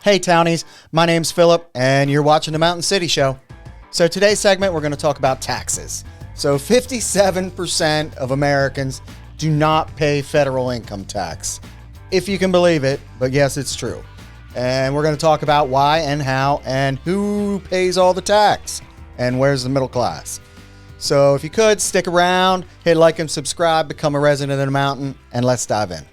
Hey townies, my name's Philip and you're watching the Mountain City Show. So today's segment we're going to talk about taxes. So 57% of Americans do not pay federal income tax. If you can believe it, but yes, it's true. And we're going to talk about why and how and who pays all the tax and where's the middle class. So if you could, stick around, hit like and subscribe, become a resident of the mountain, and let's dive in.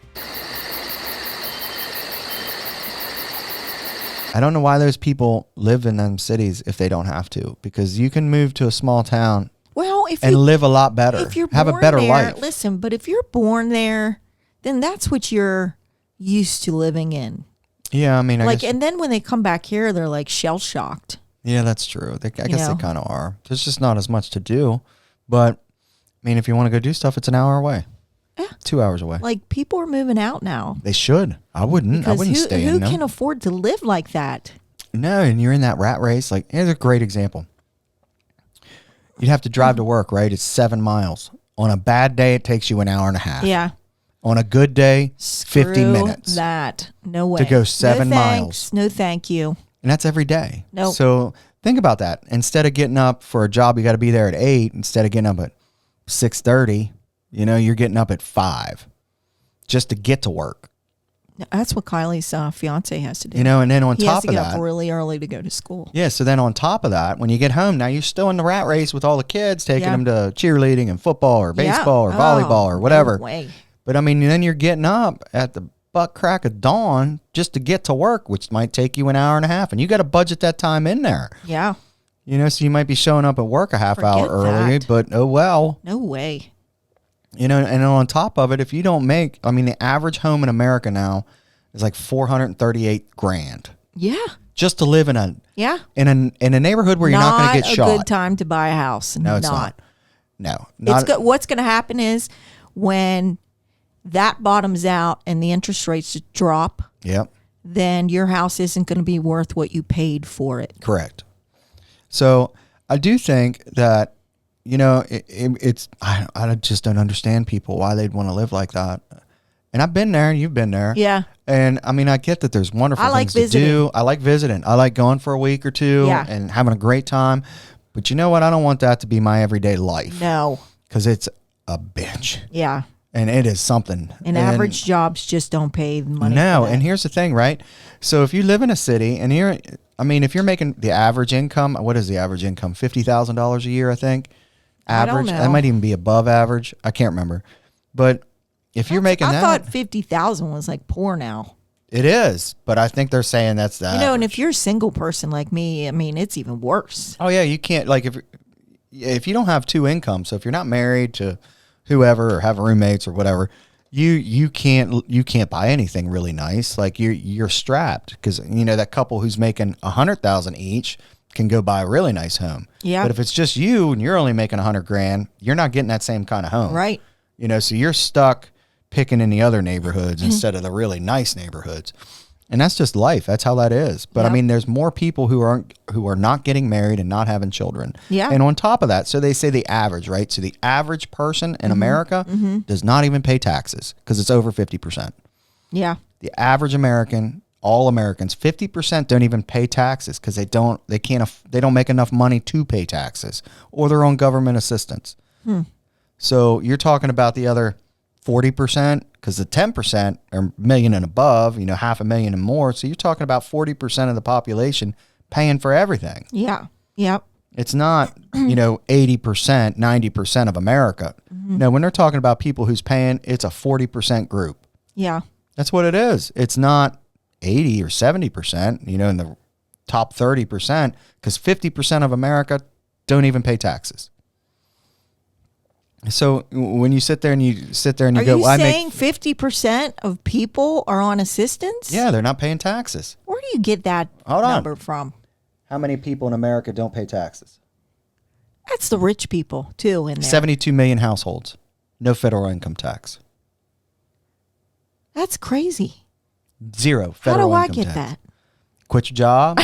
I don't know why those people live in them cities if they don't have to, because you can move to a small town live a lot better, if you're have a born better there, life. Listen, but if you're born there, then that's what you're used to living in. Yeah, I mean, I guess, and then when they come back here, they're like shell shocked. yeah, that's true. I guess they kind of are. There's just not as much to do. But I mean, if you want to go do stuff, it's an hour away. Yeah. 2 hours away. Like, people are moving out now. They should. I wouldn't stay in them. Who can afford to live like that? No, and you're in that rat race. Like, here's a great example. You'd have to drive to work, right? It's 7 miles. On a bad day, it takes you an hour and a half. Yeah. On a good day, 50 minutes. That. No way. To go 7 miles. Thanks. No, thank you. And that's every day. No. So think about that. Instead of getting up for a job, you got to be there at 8. Instead of getting up at 6:30, you're getting up at 5 just to get to work. That's what Kylie's fiance has to do. And then on he top has to of get that, up really early to go to school. Yeah. So then on top of that, when you get home, now you're still in the rat race with all the kids, taking them to cheerleading and football or baseball or volleyball or whatever. No way. But I mean, then you're getting up at the butt crack of dawn just to get to work, which might take you an hour and a half, and you got to budget that time in there. Yeah. So you might be showing up at work a half hour early, that. but oh well. No way. And on top of it, if you don't make, the average home in America now is like $438,000 Yeah. just to live in a neighborhood where you're not going to get shot. Not a good time to buy a house. No, it's not. No, What's going to happen is when that bottoms out and the interest rates drop. Yep. Then your house isn't going to be worth what you paid for it. Correct. So I do think that, it's I just don't understand people why they'd want to live like that. And I've been there and you've been there. Yeah. And I get that there's wonderful things visiting. to do. I like visiting. I like going for a week or two and having a great time. But you know what? I don't want that to be my everyday life. No. Because it's a bitch. Yeah. And it is something. And average jobs just don't pay the money. No. And here's the thing, right? So if you live in a city and if you're making the average income, what is the average income? $50,000 a year, I think. Average. I don't know. That might even be above average. I can't remember. But if you're making that. I thought 50,000 was like poor now. It is. But I think they're saying that's the average. And if you're a single person like me, it's even worse. Oh, yeah. You can't, if you don't have two incomes, so if you're not married to whoever or have roommates or whatever, you can't buy anything really nice. Like you're strapped because that couple who's making $100,000 each can go buy a really nice home. Yeah. But if it's just you and you're only making $100,000, you're not getting that same kind of home. Right. So you're stuck picking in the other neighborhoods instead of the really nice neighborhoods. And that's just life. That's how that is. But there's more people who are not getting married and not having children. Yeah. And on top of that, so they say the average, right? So the average person in America does not even pay taxes because it's over 50%. Yeah. The average American, all Americans, 50% don't even pay taxes because they don't make enough money to pay taxes or their own government assistance. So you're talking about the other 40%, because the 10% are a million and above, $500,000 and more. So you're talking about 40% of the population paying for everything. Yeah. Yep. It's not, 80%, 90% of America. No, when they're talking about people who's paying, it's a 40% group. Yeah. That's what it is. It's not 80 or 70%, in the top 30%, because 50% of America don't even pay taxes. So when you sit there and you go, are you saying 50% of people are on assistance? Yeah, they're not paying taxes. Where do you get that number from? How many people in America don't pay taxes? That's the rich people too in there. 72 million households, no federal income tax. That's crazy. Zero federal income tax. How do I get that? Quit your job.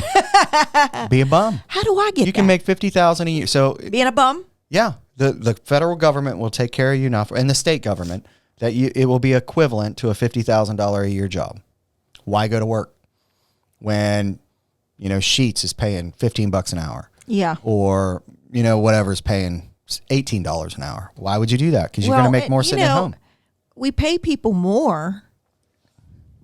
Be a bum. How do I get that? You can make $50,000 a year. So being a bum? Yeah. The federal government will take care of you now, and the state government, it will be equivalent to a $50,000 a year job. Why go to work? when, Sheets is paying $15 an hour. Yeah. Or, whatever's paying $18 an hour. Why would you do that? Because you're going to make more sitting at home. We pay people more,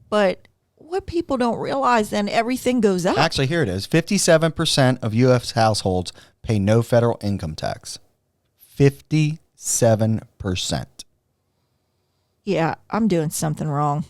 but what people don't realize, then everything goes up. Actually, here it is. 57% of U.S. households pay no federal income tax. 57%. Yeah, I'm doing something wrong.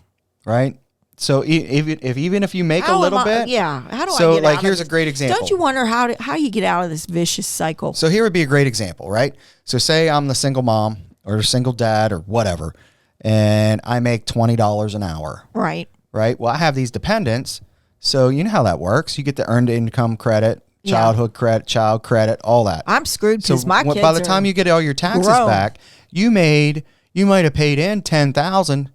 Right? So even if you make a little bit. Yeah. How do I so get like out here's of a great example. Don't you wonder how you get out of this vicious cycle? So here would be a great example, right? So say I'm the single mom or a single dad or whatever, and I make $20 an hour. Right. Right? Well, I have these dependents. So you know how that works. You get the earned income credit, childhood credit, child credit, all that. I'm screwed because my kids by the time you get all your taxes back, you might have paid in $10,000,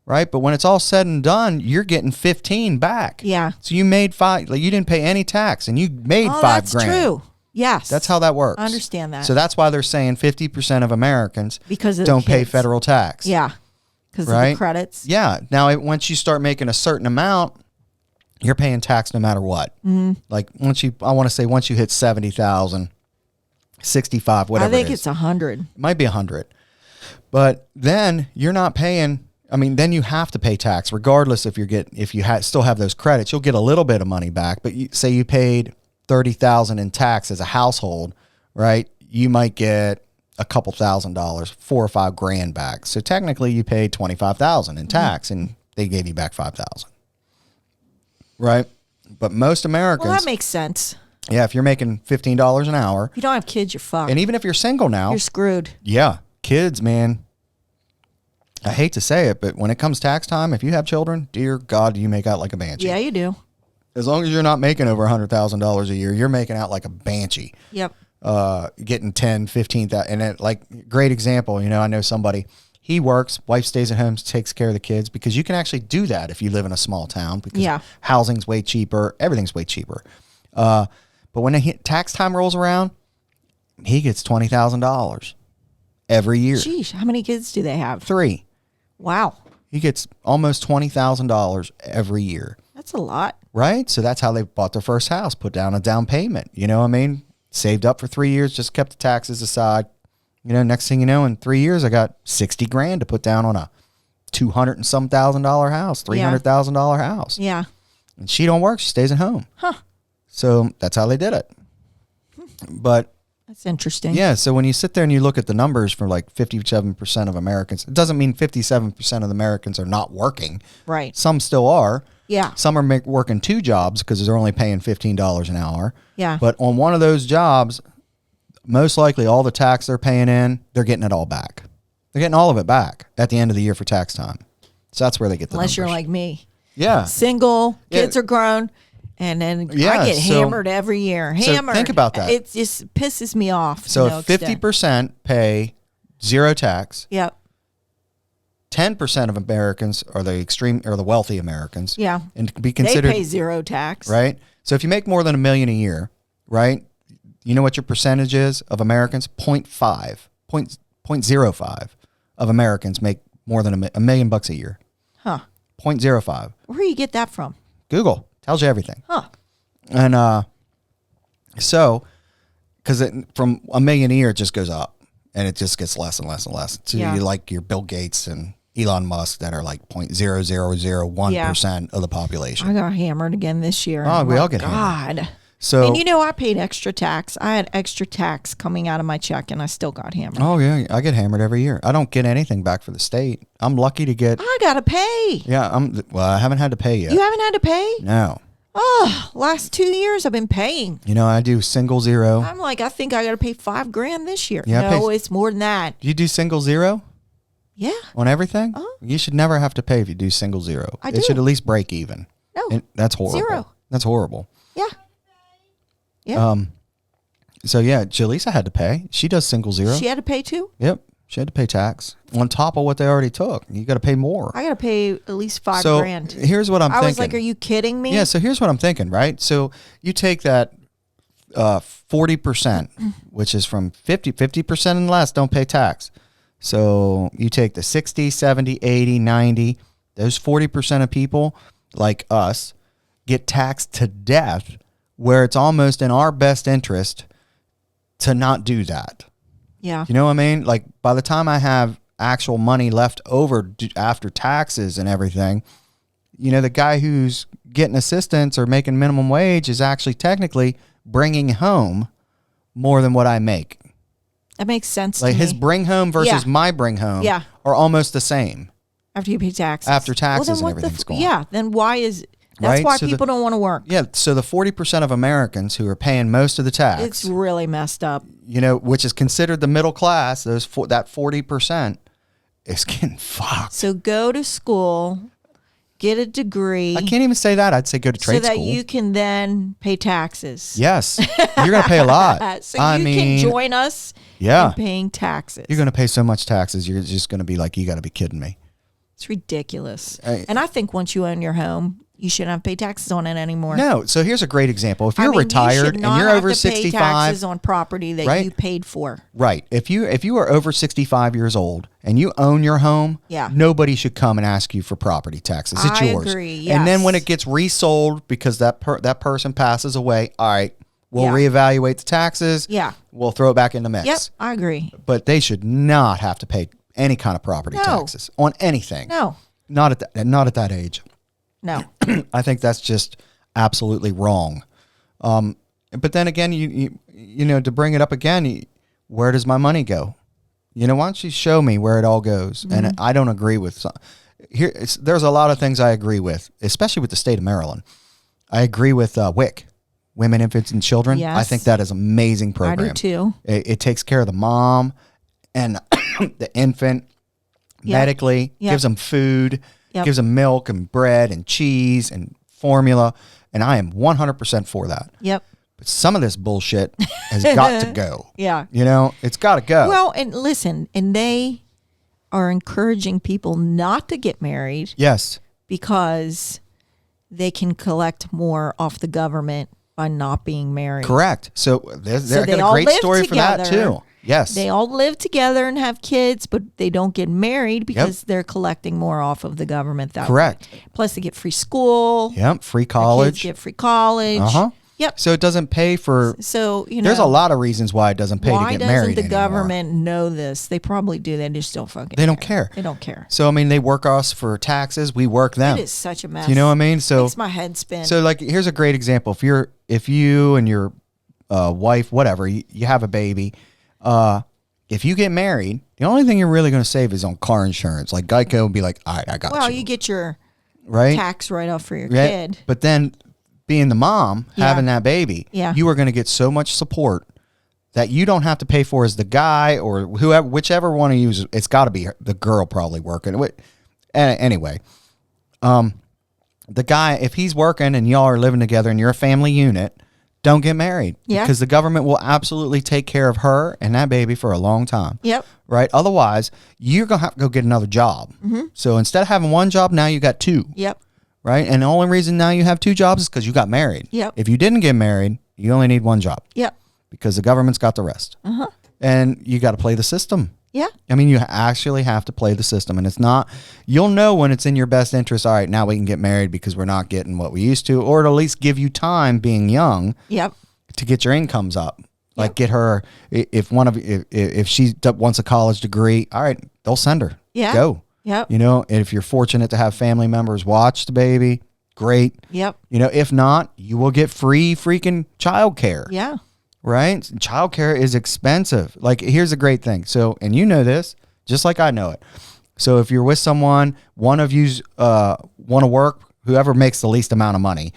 right? But when it's all said and done, you're getting 15 back. Yeah. So you made $5. Like you didn't pay any tax, and you made $5,000. That's true. Yes. That's how that works. I understand that. So that's why they're saying 50% of Americans don't pay federal tax. Yeah. Because of the credits. Yeah. Now, once you start making a certain amount, you're paying tax no matter what. Mm-hmm. Like once you hit 70,000, 65, whatever. I think it's 100. It might be 100. But then you're not paying. I mean, then you have to pay tax regardless if you still have those credits. You'll get a little bit of money back. But say you paid $30,000 in tax as a household, right? You might get a couple $1,000, $4,000 or $5,000 back. So technically, you paid $25,000 in tax, and they gave you back $5,000, right? But most Americans, well, that makes sense. Yeah, if you're making $15 an hour, if you don't have kids, you're fucked. And even if you're single now, you're screwed. Yeah, kids, man. I hate to say it, but when it comes tax time, if you have children, dear God, do you make out like a banshee? Yeah, you do. As long as you're not making over $100,000 a year, you're making out like a banshee. Yep. Getting 10, 15,000. And it, like, great example, I know somebody, he works, wife stays at home, takes care of the kids, because you can actually do that if you live in a small town, because housing's way cheaper, everything's way cheaper. But when tax time rolls around, he gets $20,000 every year. Sheesh, how many kids do they have? 3. Wow. He gets almost $20,000 every year. That's a lot. Right? So that's how they bought their first house, put down a down payment. You know what I mean? Saved up for 3 years, just kept the taxes aside. Next thing you know, in 3 years, I got $60,000 to put down on a $200,000 and some house, $300,000 house. Yeah. And she don't work. She stays at home. Huh. So that's how they did it. But that's interesting. Yeah. So when you sit there and you look at the numbers for like 57% of Americans, it doesn't mean 57% of the Americans are not working. Right. Some still are. Yeah. Some are working 2 jobs because they're only paying $15 an hour. Yeah. But on one of those jobs, most likely all the tax they're paying in, they're getting it all back. They're getting all of it back at the end of the year for tax time. So that's where they get the Unless numbers. You're like me. Yeah. Single, kids are grown, and then I get hammered every year. Hammered. So think about that. It just pisses me off. So 50% pay 0 tax. Yep. 10% of Americans are the wealthy Americans. Yeah. And be considered. They pay 0 tax. Right. So if you make more than $1 million a year, right? You know what your percentage is of Americans? 0.05 of Americans make more than $1 million a year. Huh. 0.05. Where do you get that from? Google tells you everything. Huh. And so, because from $1 million a year, it just goes up, and it just gets less and less and less. So you like your Bill Gates and Elon Musk that are like 0.0001% of the population. I got hammered again this year. Oh, we all get hammered. God. So, and I paid extra tax. I had extra tax coming out of my check, and I still got hammered. Oh, yeah. I get hammered every year. I don't get anything back for the state. I'm lucky to get. I got to pay. Yeah. I haven't had to pay yet. You haven't had to pay? No. Oh, last 2 years I've been paying. I do single zero. I'm like, I think I got to pay $5,000 this year. Yeah, no, it's more than that. You do single zero? Yeah. On everything? You should never have to pay if you do single zero. I do. It should at least break even. No. And that's horrible. 0. That's horrible. Yeah. Yeah. So yeah, Jaleesa had to pay. She does single zero. She had to pay too? Yep. She had to pay tax on top of what they already took. You got to pay more. I got to pay at least $5,000. So here's what I'm thinking. I was like, are you kidding me? Yeah. So here's what I'm thinking, right? So you take that 40%, which is from 50% and less don't pay tax. So you take the 60, 70, 80, 90, those 40% of people like us, get taxed to death, where it's almost in our best interest to not do that. Yeah. You know what I mean? Like, by the time I have actual money left over after taxes and everything, you know, the guy who's getting assistance or making minimum wage is actually technically bringing home more than what I make. That makes sense Like to his me. bring home versus my bring home are almost the same. After you pay taxes. After taxes then and what everything's gone. Yeah, then why is... That's Right? why So people don't want to work. Yeah, so the 40% of Americans who are paying most of the tax, It's really messed up. you know, which is considered the middle class, that 40% is getting fucked. So go to school, get a degree. I can't even say that. I'd say go to trade so that school. you can then pay taxes. Yes, you're going to pay a lot. So you can join us in paying taxes. You're going to pay so much taxes, you're just going to be like, you got to be kidding me. It's ridiculous. And I think once you own your home, you shouldn't have to pay taxes on it anymore. No. So here's a great example. If you're retired and you're over 65, pay taxes on property that you paid for. Right. If you are over 65 years old and you own your home, nobody should come and ask you for property taxes. It's yours. I agree. Yes. And then when it gets resold because that person passes away, all right, we'll reevaluate the taxes. Yeah. We'll throw it back in the mix. Yep, I agree. But they should not have to pay any kind of property taxes on anything. No. Not at that age. No. I think that's just absolutely wrong. But then again, you know, to bring it up again, where does my money go? You know, why don't you show me where it all goes? Mm-hmm. And I don't agree with there's a lot of things I agree with, especially with the state of Maryland. I agree with WIC, Women, Infants, and Children. Yes. I think that is an amazing program. I do too. It takes care of the mom and the infant medically, gives them food, gives them milk and bread and cheese and formula, and I am 100% for that. Yep. But some of this bullshit has got to go. Yeah. You know, it's got to go. Well, and listen, and they are encouraging people not to get married. Yes. Because they can collect more off the government by not being married. Correct. So they got a all great story together. for that too. Yes. They all live together and have kids, but they don't get married because they're collecting more off of the government that Correct. way. Plus they get free school. Yep. Free college. Kids get free college. Uh-huh. Yep. So it doesn't pay for. So, you know. There's a lot of reasons why it doesn't pay to get married. Why doesn't the anymore. government know this? They probably do. They just don't fucking They don't care. They don't care. So, I mean, they work us for taxes. We work them. It is such a mess. Do you know what I mean? So makes my head spin. So, like, here's a great example. If you and your wife, whatever, you have a baby, if you get married, the only thing you're really going to save is on car insurance. Like Geico would be like, all right, I got you. Well, you get your tax write-off for your kid. But then being the mom, having that baby, you are going to get so much support that you don't have to pay for as the guy or whoever, whichever one of you, it's got to be the girl probably working. Anyway, the guy, if he's working and y'all are living together and you're a family unit, don't get married. Yeah. Because the government will absolutely take care of her and that baby for a long time. Yep. Right? Otherwise, you're going to have to go get another job. Mm-hmm. So instead of having one job, now you got two. Yep. Right? And the only reason now you have two jobs is because you got married. Yep. If you didn't get married, you only need one job. Yep. Because the government's got the rest. Uh-huh. And you got to play the system. Yeah. I mean, you actually have to play the system. And it's not, you'll know when it's in your best interest. All right, now we can get married because we're not getting what we used to. Or it'll at least give you time being young. Yep. To get your incomes up. Like get her, if she wants a college degree, all right, they'll send her. Yeah. Go. Yep. You know, and if you're fortunate to have family members watch the baby, great. Yep. You know, if not, you will get free freaking childcare. Yeah. Right? Childcare is expensive. Like, here's a great thing. So, and you know this, just like I know it. So if you're with someone, one of you's want to work, whoever makes the least amount of money,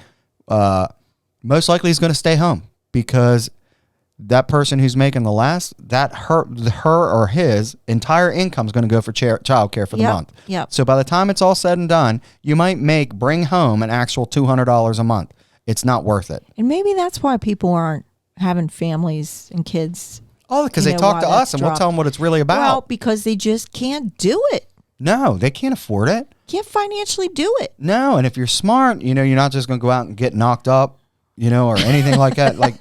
most likely is going to stay home because that person who's making the last, that her or his entire income is going to go for childcare for the month. Yep. So by the time it's all said and done, you might bring home an actual $200 a month. It's not worth it. And maybe that's why people aren't having families and kids. Oh, because they talk to us and we'll tell them what it's really about. Well, because they just can't do it. No, they can't afford it. Can't financially do it. No, and if you're smart, you know, you're not just going to go out and get knocked up, you know, or anything like that. Like,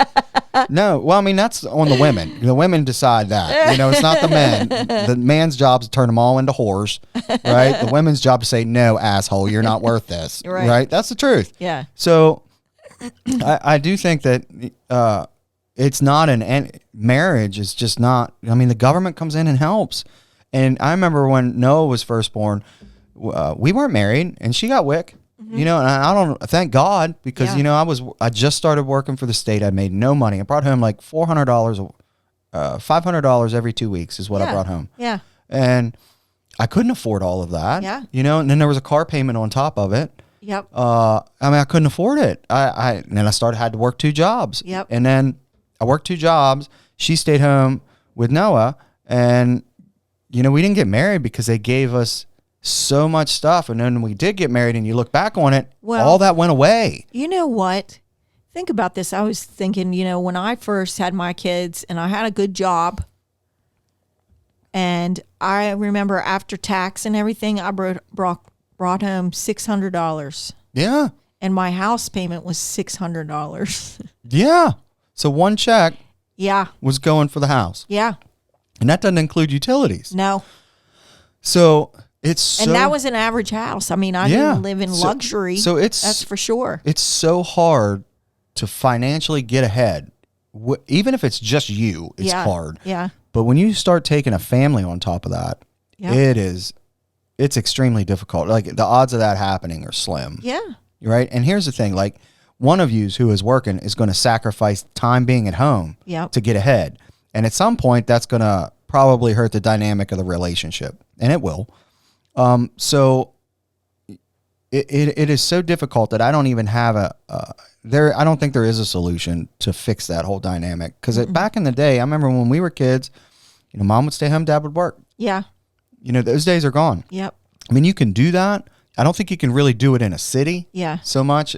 No. Well, I mean, that's on the women. The women decide that. It's not the men. The man's job is to turn them all into whores, right? The women's job to say, no, asshole, you're not worth this, right? That's the truth. Yeah. So I do think that it's not marriage is just not, I mean, the government comes in and helps. And I remember when Noah was first born, we weren't married, and she got WIC. And I don't thank God because I just started working for the state. I made no money. I brought home like $400, $500 every 2 weeks is what I brought home. Yeah, and I couldn't afford all of that. Yeah, and then there was a car payment on top of it. Yep. I mean, I couldn't afford it. And then I had to work 2 jobs. Yep. And then I worked 2 jobs. She stayed home with Noah, and we didn't get married because they gave us so much stuff, and then when we did get married and you look back on it, all that went away. You know what? Think about this. I was thinking, when I first had my kids and I had a good job, and I remember after tax and everything, I brought home $600. Yeah. And my house payment was $600. Yeah. So one check was going for the house. Yeah. And that doesn't include utilities. No. So and that was an average house. I mean, I didn't live in luxury. So that's for sure. It's so hard to financially get ahead. Even if it's just you, it's hard. Yeah. But when you start taking a family on top of that, it's extremely difficult. Like the odds of that happening are slim. Yeah. Right. And here's the thing, like one of you who is working is going to sacrifice time being at home to get ahead. And at some point that's going to probably hurt the dynamic of the relationship, and it will. So it is so difficult that I don't even have I don't think there is a solution to fix that whole dynamic. Because back in the day, I remember when we were kids, mom would stay home, dad would work. Yeah. Those days are gone. Yep. I mean, you can do that. I don't think you can really do it in a city. Yeah. So much,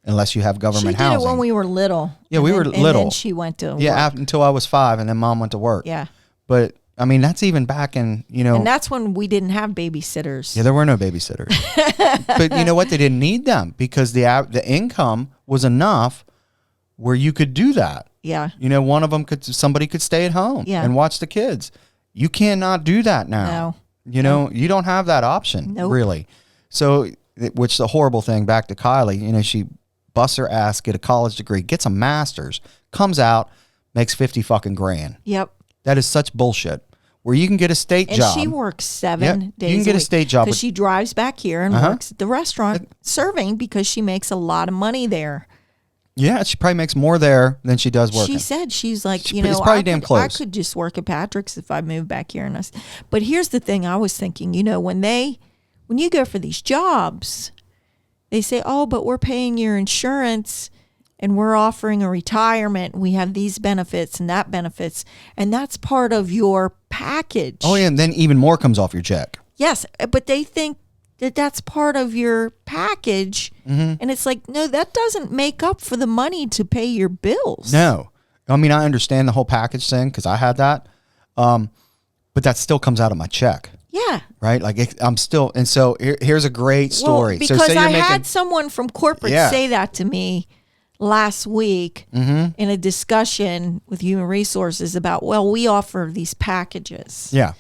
unless you have government housing. She did it when we were little. Yeah, we were little. And then she went to work. Until I was 5, and then mom went to work. Yeah. But I mean, that's even back in, And that's when we didn't have babysitters. Yeah, there were no babysitters. But you know what? They didn't need them because the income was enough where you could do that. Yeah. One of them somebody could stay at home and watch the kids. You cannot do that now. No. You don't have that option, really. So, which the horrible thing, back to Kylie, she busts her ass, get a college degree, gets a master's, comes out, makes 50 fucking grand. Yep. That is such bullshit. Where you can get a state job. And she works 7 days you can get a state job. Because she drives back here and works at the restaurant serving because she makes a lot of money there. Yeah, she probably makes more there than she does working. She said, she's like, it's probably damn close. I could just work at Patrick's if I moved back here. But here's the thing I was thinking, when you go for these jobs, they say, oh, but we're paying your insurance and we're offering a retirement. We have these benefits and that benefits. And that's part of your package. Oh, yeah. And then even more comes off your check. Yes. But they think that that's part of your package. And it's like, no, that doesn't make up for the money to pay your bills. No. I mean, I understand the whole package thing because I had that. But that still comes out of my check. Yeah. Right? Like I'm still, and so here's a great story. Well, because I had someone from corporate say that to me last week in a discussion with human resources about, we offer these packages. Yeah.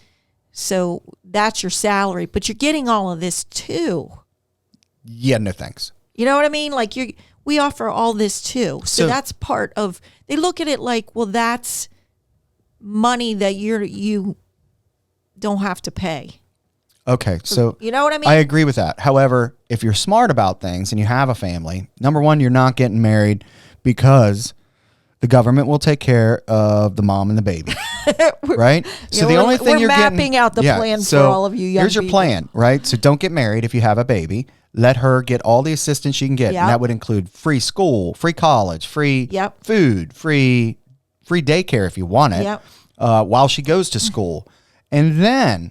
So that's your salary, but you're getting all of this too. Yeah, no thanks. You know what I mean? Like we offer all this too. So that's part of, they look at it like, that's money that you don't have to pay. Okay, so you know what I mean? I agree with that. However, if you're smart about things and you have a family, number one, you're not getting married because the government will take care of the mom and the baby, right? So the only thing we're mapping out the plan for all of you young here's your people. plan, right? So don't get married if you have a baby. Let her get all the assistance she can get, and that would include free school, free college, free food, free daycare if you want it, while she goes to school, and then.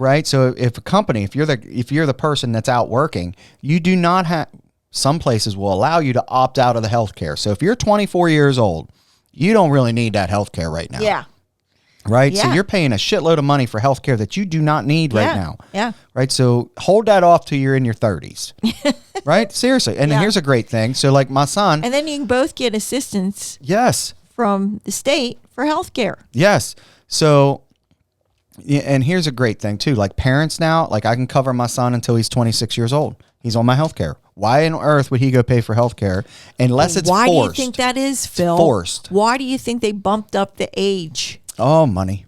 Right. So if a company, if you're the person that's out working, you do not have, some places will allow you to opt out of the healthcare. So if you're 24 years old, you don't really need that healthcare right now. Yeah. Right. Yeah. So you're paying a shitload of money for healthcare that you do not need right now. Yeah. Right. So hold that off till you're in your 30s. Right. Seriously. And then here's a great thing. So like my son. And then you can both get assistance. Yes. from the state for health care. Yes. So, yeah, and here's a great thing too. Like parents now, like I can cover my son until he's 26 years old. He's on my health care. Why on earth would he go pay for health care unless it's Why forced? do you think that is, Phil? Forced. Why do you think they bumped up the age? Oh, money.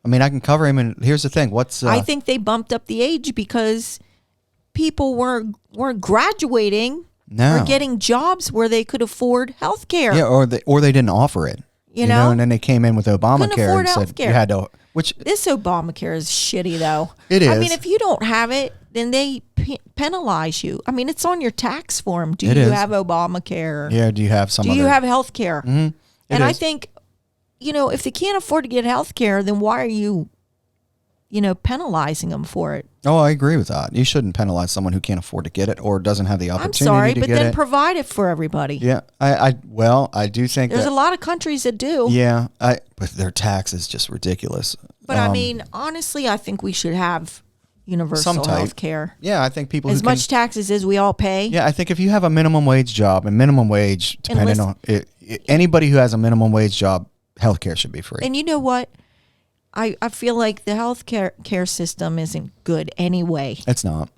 I mean, I can cover him. And here's the thing. I think they bumped up the age because people weren't graduating or getting jobs where they could afford health care. Yeah, or they didn't offer it. You know? And then they came in with Obamacare and said healthcare. you had to. Which this Obamacare is shitty, though. It is. I mean, if you don't have it, then they penalize you. I mean, it's on your tax form. Do you have Obamacare? Yeah. Do you have some? Do you have health care? Mm-hmm. And I think, if they can't afford to get health care, then why are you, penalizing them for it? Oh, I agree with that. You shouldn't penalize someone who can't afford to get it or doesn't have the opportunity I'm sorry, to but get then it. provide it for everybody. Yeah, I do think there's a lot of countries that do. Yeah, but their tax is just ridiculous. But I mean, honestly, I think we should have universal health care. Yeah, I think people as much taxes as we all pay. Yeah, I think if you have a minimum wage job, and minimum wage, depending on anybody who has a minimum wage job, health care should be free. And you know what? I feel like the health care system isn't good anyway. It's not.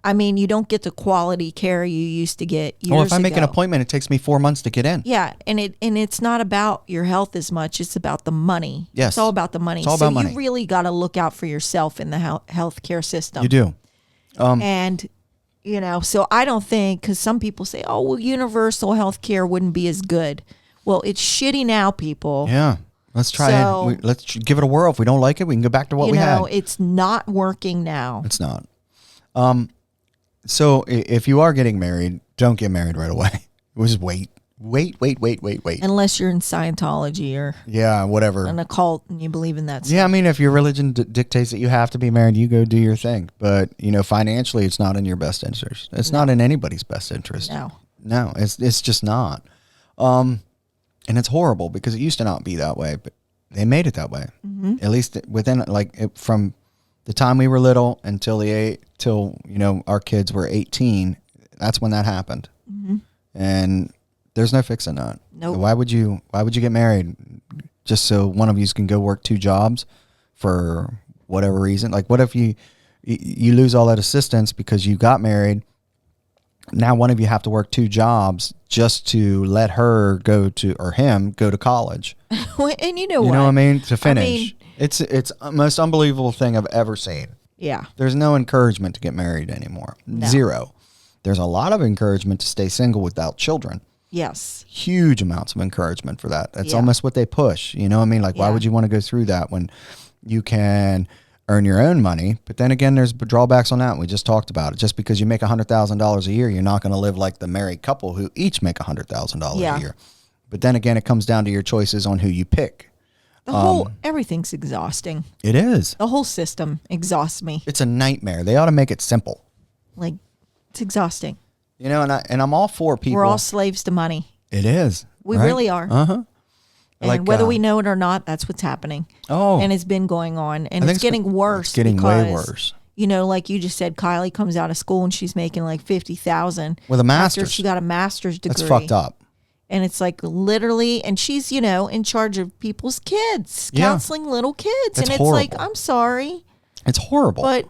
I mean, you don't get the quality care you used to get years ago. Well, if I make an appointment, it takes me 4 months to get in. Yeah, and it's not about your health as much. It's about the money. Yes. It's all about the money. It's all about money. You really got to look out for yourself in the health care system. You do. And, so I don't think, because some people say, oh, well, universal health care wouldn't be as good. Well, it's shitty now, people. Yeah. Let's try it. Let's give it a whirl. If we don't like it, we can go back to what we had. It's not working now. It's not. So if you are getting married, don't get married right away. Just wait. Unless you're in Scientology or whatever, an occult and you believe in that stuff. Yeah, I mean, if your religion dictates that you have to be married, you go do your thing. But, financially, it's not in your best interest. It's not in anybody's best interest. No, it's just not. And it's horrible because it used to not be that way, but they made it that way. Mm-hmm. At least within, from the time we were little until our kids were 18, that's when that happened. Mm-hmm. And there's no fixing that. Nope. Why would you get married just so one of you can go work 2 jobs for whatever reason? Like, what if you lose all that assistance because you got married? Now one of you have to work 2 jobs just to let her go to college. And you know what I mean? To finish. I mean, it's the most unbelievable thing I've ever seen. Yeah. There's no encouragement to get married anymore. No. 0. There's a lot of encouragement to stay single without children. Yes. Huge amounts of encouragement for that. That's almost what they push. You know what I mean? Like, why would you want to go through that when you can earn your own money? But then again, there's drawbacks on that. We just talked about it. Just because you make $100,000 a year, you're not going to live like the married couple who each make $100,000 a year. But then again, it comes down to your choices on who you pick. Everything's exhausting. It is. The whole system exhausts me. It's a nightmare. They ought to make it simple. Like, it's exhausting. And I'm all for people. We're all slaves to money. It is. We really are. Uh-huh. And whether we know it or not, that's what's happening. Oh. And it's been going on. And it's getting worse. It's getting way worse. Like you just said, Kylie comes out of school and she's making like $50,000 with a master's. After she got a master's degree. That's fucked up. And it's like literally, and she's, in charge of people's kids, counseling little kids. That's and it's horrible. like, I'm sorry. It's horrible. But,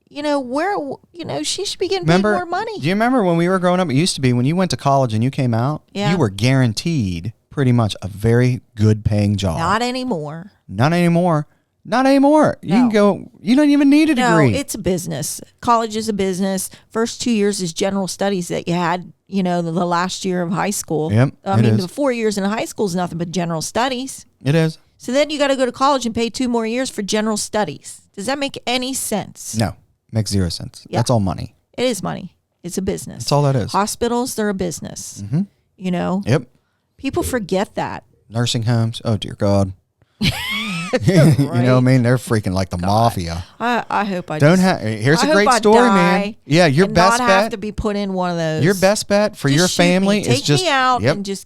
she should be getting paid more money. Do you remember when we were growing up? It used to be when you went to college and you came out, you were guaranteed pretty much a very good paying job. Not anymore. Not anymore. Not anymore. No. You can go, you don't even need a degree. No, it's a business. College is a business. First 2 years is general studies that you had, the last year of high school. Yep. The 4 years in high school is nothing but general studies. It is. So then you got to go to college and pay 2 more years for general studies. Does that make any sense? No. Makes 0 sense. Yeah. That's all money. It is money. It's a business. That's all that is. Hospitals, they're a business. Mm-hmm. Yep. People forget that. Nursing homes. Oh, dear God. Right. You know what I mean? They're freaking like the mafia. I hope I don't have. Here's a great story, man. Yeah, your best bet. Not have to be put in one of those. Your best bet for your family is just take me out and just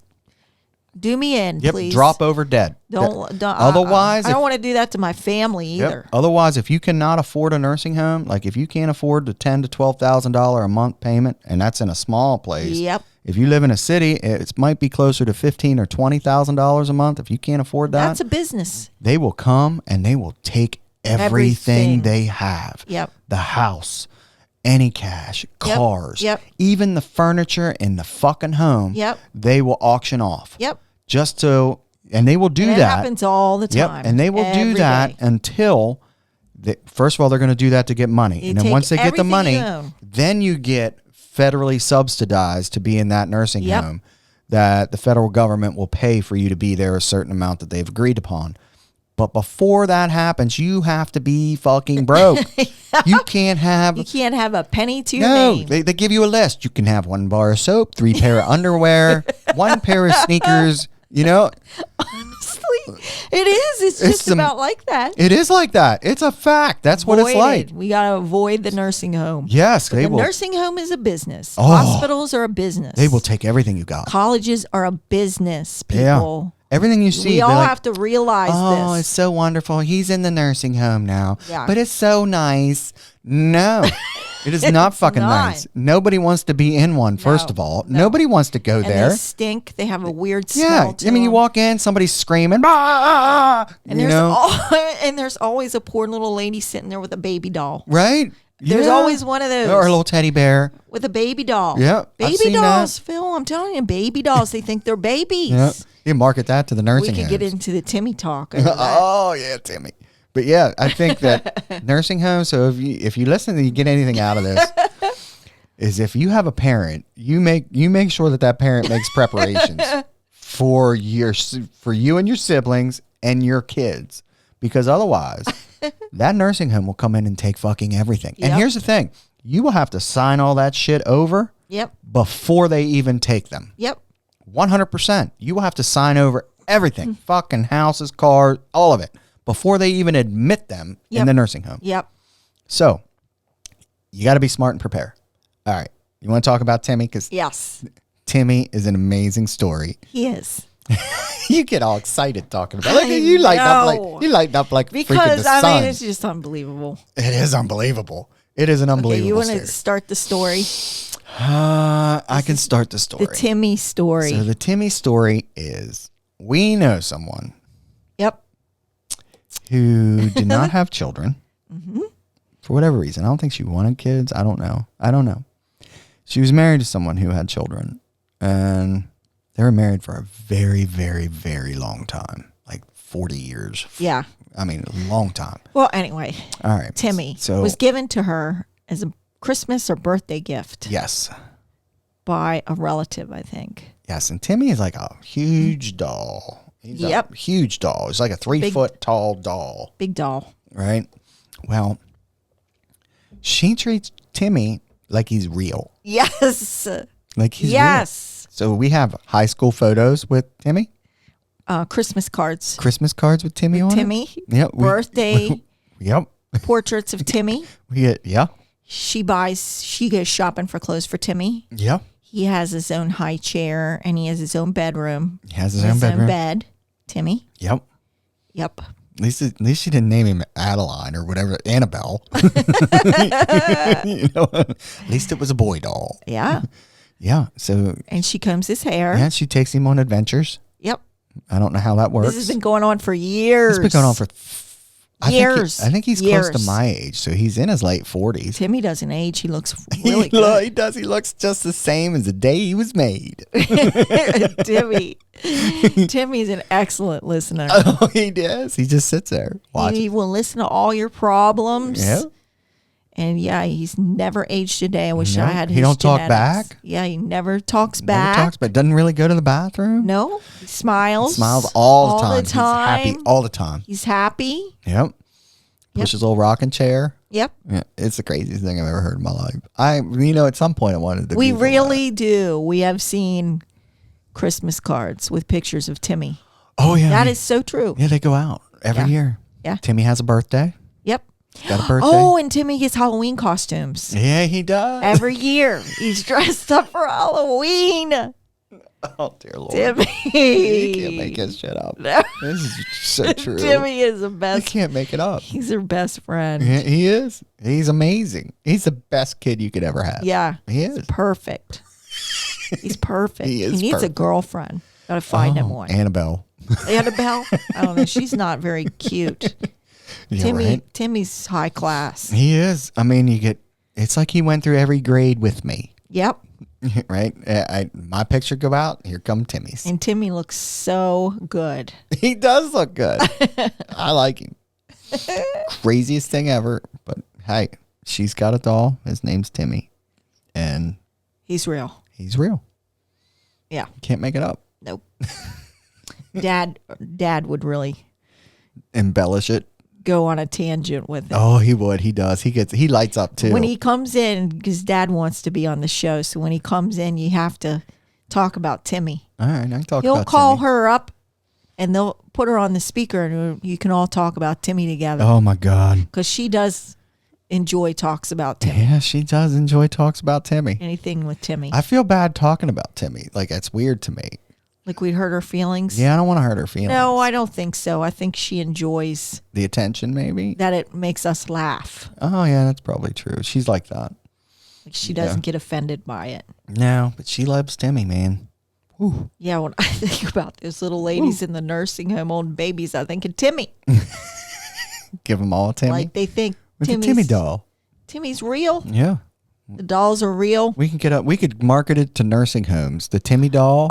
do me in, please. Drop over dead. Don't. Otherwise, I don't want to do that to my family either. Otherwise, if you cannot afford a nursing home, like if you can't afford the $10,000 to $12,000 a month payment, and that's in a small place, If you live in a city, it might be closer to $15,000 or $20,000 a month. If you can't afford that, That's a business. they will come and they will take everything they have. Yep. The house, any cash, cars, Yep. even the furniture in the fucking home. Yep. They will auction off. Yep. Just so, and they will do And that. It happens all the time. Yep. And they will do every that day. until, first of all, they're going to do that to get money. They And then take once they get the everything money, you own. then you get federally subsidized to be in that nursing Yep. home, that the federal government will pay for you to be there a certain amount that they've agreed upon. But before that happens, you have to be fucking broke. You can't have a penny to your no. name. They give you a list. You can have 1 bar of soap, 3 pair of underwear, 1 pair of sneakers. You know, Honestly, it is. It's just about like that. it is like that. It's a fact. That's what it's like. We got to avoid the nursing home. Yes, they The will. nursing home is a business. Oh. Hospitals are a business. They will take everything you got. Colleges are a business, Yeah. people. Everything you see. We all they're like, have to realize oh, this. it's so wonderful. He's in the nursing home now. Yeah. But it's so nice. No, it is not fucking not. nice. Nobody wants to be in one, first of all. no. Nobody wants to go And there. they stink. They have a weird Yeah. smell to I mean, you them. walk in, somebody's screaming. "Ah!" And you there's know? and there's always a poor little lady sitting there with a baby doll. Right? There's Yeah. always one of those. Or a little teddy bear. With a baby doll. Yeah, I've Baby seen dolls, that. Phil. I'm telling you, baby dolls. They think they're babies. Yeah. You market that to the We nursing could homes. get into the Timmy talk. over that. Oh yeah, Timmy. But yeah, I think that nursing homes. So if you listen and you get anything out of this, is if you have a parent, you make sure that parent makes preparations for you and your siblings and your kids, because otherwise, that nursing home will come in and take fucking everything. And Yep. here's the thing: you will have to sign all that shit over Yep. before they even take them. Yep. 100%. You will have to sign over everything, fucking houses, cars, all of it, before they even admit them in Yep. the nursing home. Yep. So you got to be smart and prepare. All right. You want to talk about Timmy? Because Yes. Timmy is an amazing story. He is. You get all excited talking about it. Like, you light up like freaking Because, the I sun. mean, it's just unbelievable. It is unbelievable. It is an Okay, unbelievable you want to story. start the story? I can start the story. The Timmy story. So the Timmy story is, we know someone Yep. who did not have children Mm-hmm. for whatever reason. I don't think she wanted kids. I don't know. She was married to someone who had children, and they were married for a very, very, very long time, like 40 years. Yeah. I mean, a long time. Well, anyway, All right. Timmy So was given to her as a Christmas or birthday gift yes. by a relative, I think. Yes. And Timmy is like a huge doll. He's Yep. a huge doll. He's like a 3-foot tall doll. Big doll. Right? Well, she treats Timmy like he's real. Yes. Like he's real. Yes. So we have high school photos with Timmy, Christmas cards. Christmas cards with Timmy on Timmy. it. Yep. Birthday Yep. portraits of Timmy. We get She goes shopping for clothes for Timmy. Yep. He has his own high chair and he has his own bedroom. He has his own bedroom. bed. Timmy. Yep. Yep. At least she didn't name him Adeline or whatever, Annabelle. At least it was a boy doll. Yeah. Yeah. So And she combs his hair. yeah, she takes him on adventures. Yep. I don't know how that works. This has been going on for years. It's been going on for years. I think he's close to Years. my age, so he's in his late 40s. Timmy doesn't age. He looks really good. He does. He looks just the same as the day he was made. Timmy's an excellent listener. Oh, he does. He just sits there watching. He will listen to all your problems. Yeah. And yeah, he's never aged a day. I wish No, I had his he don't talk genetics. back? Yeah, he never talks Never back. talks, but doesn't really go to the bathroom. No, he smiles. Smiles all the time. The time. He's happy all the time. He's happy. Yep. Pushes a little rocking chair. Yep. Yeah, it's the craziest thing I've ever heard in my life. At some point I wanted to. We Google really do. We have seen Christmas cards with pictures of Timmy. that. Oh yeah. That is so true. Yeah, they go out every Yeah. year. Yeah. Timmy has a birthday. Yep. Got a birthday. Oh, and Timmy gets Halloween costumes. Yeah, he does. Every year. He's dressed up for Halloween. Oh dear Lord. Timmy. You can't make this shit up. This is so true. Timmy is the You best. can't make it up. He's her best friend. Yeah, he is. He's amazing. He's the best kid you could ever have. Yeah. He is. Perfect. He's perfect. He is needs perfect. a girlfriend. Got to find him one. Annabelle. Annabelle? I don't know. She's not very cute. Yeah, right? Timmy's high class. He is. I mean, it's like he went through every grade with me. Yep. Right? My picture go out. Here come Timmy's. And Timmy looks so good. He does look good. I like him. Craziest thing ever. But hey, she's got a doll. His name's Timmy. And he's real. He's real. Yeah. Can't make it up. Nope. Dad would really Embellish it. go on a tangent with it. Oh, he would. He does. He lights up too. When he comes in, because Dad wants to be on the show, so when he comes in, you have to talk about Timmy. All right, I can talk He'll about call Timmy. her up, and they'll put her on the speaker, and you can all talk about Timmy together. Oh my God. Because she does enjoy talks about Timmy. Yeah, she does enjoy talks about Timmy. Anything with Timmy. I feel bad talking about Timmy. Like, it's weird to me. Like we'd hurt her feelings. Yeah, I don't want to hurt her feelings. No, I don't think so. I think she enjoys The attention, maybe? that it makes us laugh. Oh, yeah, that's probably true. She's like that. Like she doesn't get offended by it. No, but she loves Timmy, man. Whew. Yeah, when I think about those little ladies in the nursing home holding babies, I think of Timmy. Give them all a Timmy. Like they think With the Timmy's Timmy doll. Timmy's real. Yeah. The dolls are real. We could market it to nursing homes. The Timmy doll.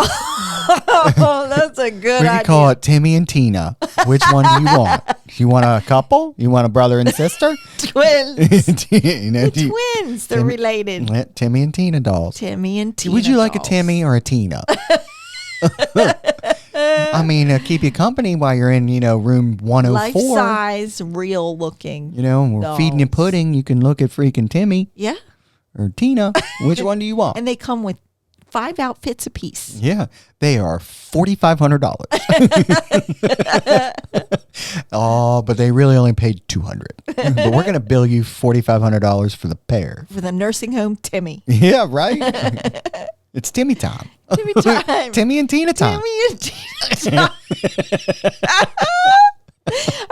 Oh, that's a good We idea. could call it Timmy and Tina. Which one do you want? You want a couple? You want a brother and sister? Twins. You know, Twins. They're related. Timmy and Tina dolls. Timmy and Tina. Would you like dolls. a Timmy or a Tina? I mean, keep you company while you're in, room 104. Life size, real looking. We're feeding you dolls. pudding. You can look at freaking Timmy Yeah. or Tina. Which one do you want? And they come with 5 outfits apiece. Yeah, they are $4,500. Oh, but they really only paid $200. But we're gonna bill you $4,500 for the pair. For the nursing home Timmy. Yeah, right. It's Timmy time. Timmy time. Timmy and Tina time. Timmy and Tina time.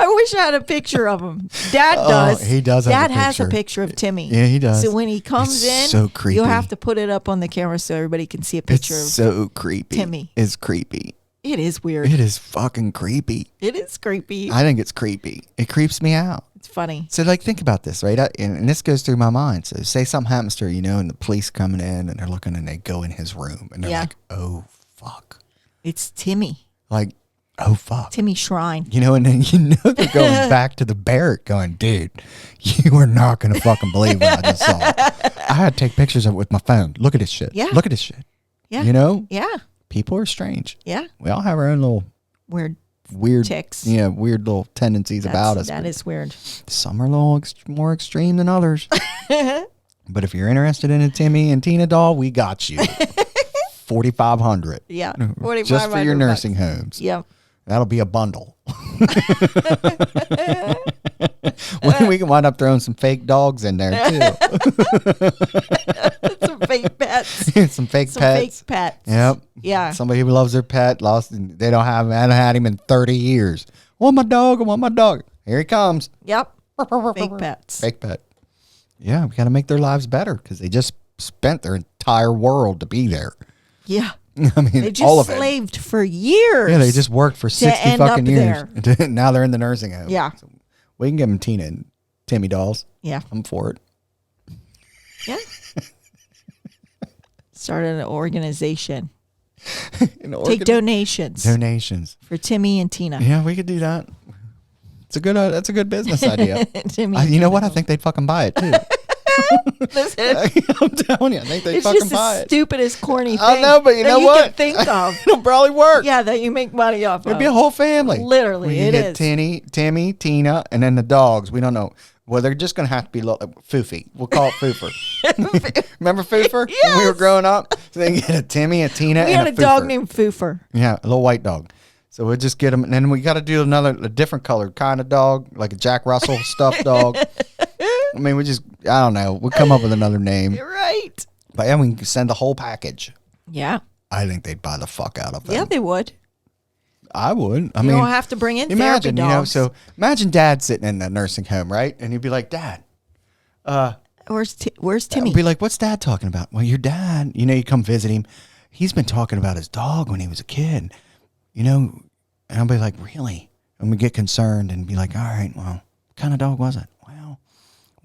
I wish I had a picture of him. Dad does. He does have Dad a has a picture. picture of Timmy. Yeah, he does. So when he comes It's in, so creepy. you'll have to put it up on the camera so everybody can see a picture It's of so creepy. Timmy. It's creepy. It is weird. It is fucking creepy. It is creepy. I think it's creepy. It creeps me out. It's funny. So, think about this, right? And this goes through my mind. So, say something happens to her, and the police coming in, and they're looking, and they go in his room, and they're Yeah. like, oh, fuck. It's Timmy. Like, oh, fuck. Timmy Shrine. And then they're going back to the barrack going, dude, you are not going to fucking believe what I just saw. I had to take pictures of it with my phone. Look at this shit. Yeah. Look at this shit. Yeah. Yeah. Yeah. People are strange. Yeah. We all have our own little weird Ticks. Yeah, weird little tendencies about us. That is weird. Some are a little more extreme than others. But if you're interested in a Timmy and Tina doll, we got you. $4,500. Yeah. Just for your $4,500. nursing homes. Yep. That'll be a bundle. We can wind up throwing some fake dogs in there too. Some fake pets. Some fake Some pets. fake pets. Yep. Yeah. Somebody who loves their pet they don't have. I haven't had him in 30 years. I want my dog. I want my dog. Here he comes. Yep. Fake pets. Fake pet. Yeah, we got to make their lives better because they just spent their entire world to be there. Yeah. I mean, They all just of it. slaved for years. Yeah, they just worked for 60 end fucking up years. Now they're in the nursing home. Yeah. So we can give them Tina and Timmy dolls. Yeah. I'm for it. Yeah. Started an organization. Take donations Donations. for Timmy and Tina. Yeah, we could do that. That's a good business idea. Timmy. You know what? I think they'd fucking buy it too. Listen, I'm telling you, I think they'd it's fucking just buy the it. stupidest, corny thing. I know, but you know that what? You can think of. It'll probably work. Yeah, that you make money off It'd of. be a whole family. Literally, We it get is. Timmy, Tina, and then the dogs. We don't know. Well, they're just going to have to be Foofy. We'll call it Foofer. Remember Foofer? Yes. When we were growing up? So they get a Timmy, a Tina, We and had a a dog Foofer. named Foofer. Yeah, a little white dog. So we'll just get them. And then we got to do a different colored kind of dog, like a Jack Russell stuffed dog. I mean, I don't know. We'll come up with another name. You're right. But yeah, we can send the whole package. Yeah. I think they'd buy the fuck out of them. Yeah, they would. I would. I You mean, don't have to bring in imagine, therapy dogs. so imagine Dad sitting in the nursing home, right? And he'd be like, Dad, Where's Timmy? I'd be like, what's Dad talking about? Well, your dad, you come visit him. he's been talking about his dog when he was a kid, you know, and I'll be like, really? And we get concerned and be like, all right, well, what kind of dog was it? Well,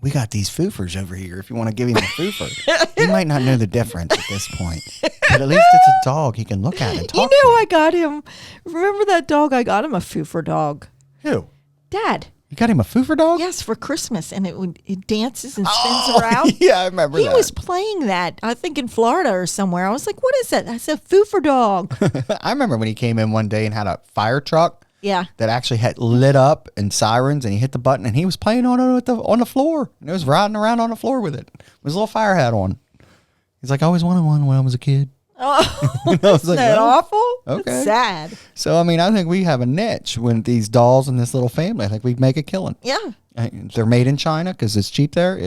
we got these foofers over here. If you want to give him a foofer, he might not know the difference at this point, but at least it's a dog he can look at and talk to. I got him. Remember that dog? I got him a foofer dog. Who? Dad. You got him a foofer dog? Yes, for Christmas, and it dances and spins around. Yeah, I remember that. He was playing that, I think in Florida or somewhere. I was like, what is that? I said, foofer dog. I remember when he came in one day and had a fire truck. Yeah. That actually had lit up and sirens, and he hit the button, and he was playing on it on the floor, and he was riding around on the floor with it with his little fire hat on. He's like, I always wanted one when I was a kid. Oh, isn't like, that well, awful? okay. That's sad. So, I mean, I think we have a niche with these dolls and this little family. I think we'd make a killing. Yeah. They're made in China because it's cheap there.